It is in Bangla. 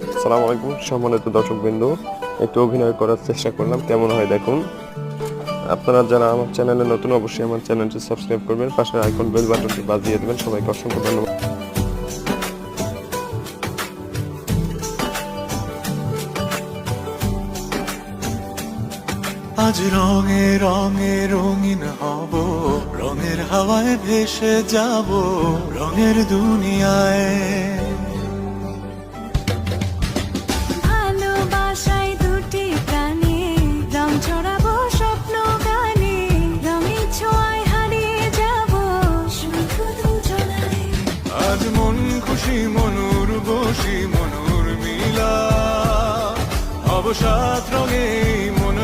আসসালামু আলাইকুম সম্মানিত দর্শকবৃন্দ, একটু অভিনয় করার চেষ্টা করলাম, কেমন হয় দেখুন। আপনারা যারা আমার চ্যানেলে নতুন, অবশ্যই আমার চ্যানেলটি সাবস্ক্রাইব করবেন, পাশের আইকন বেল বাটনটি বাজিয়ে দেবেন। সবাইকে অসংখ্য ধন্যবাদ। আজ রঙে রঙে রঙিন হব, রঙের হাওয়ায় ভেসে যাব, রঙের দুনিয়ায়। ভালোবাসায় দুটি প্রাণী, রং ছড়াবো স্বপ্ন গানে, রঙের ছোঁয়ায় হারিয়ে যাব শুধু দুজনায়। আজ মন খুশি মনুর বসি মনুর মিলা, অবসাদ রঙে মন